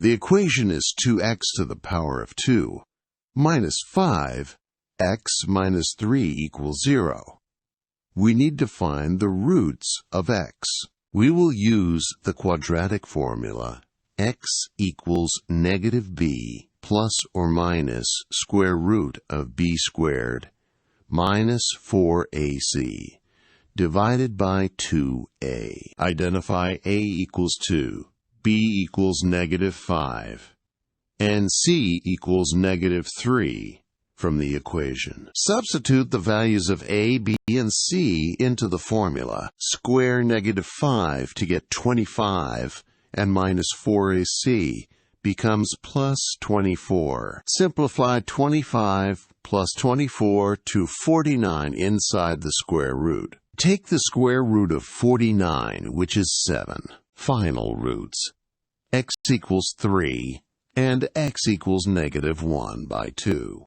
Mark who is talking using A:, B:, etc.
A: The equation is 2x to the power of 2 minus 5x minus 3 equals 0. We need to find the roots of x. We will use the quadratic formula x equals negative b plus or minus square root of b squared minus 4ac divided by 2a. Identify a equals 2, b equals negative 5, and c equals negative 3 from the equation. Substitute the values of a, b, and c into the formula. Square negative 5 to get 25, and minus 4ac becomes plus 24. Simplify 25 plus 24 to 49 inside the square root. Take the square root of 49, which is 7. Final roots. X equals 3, and x equals negative 1 by 2.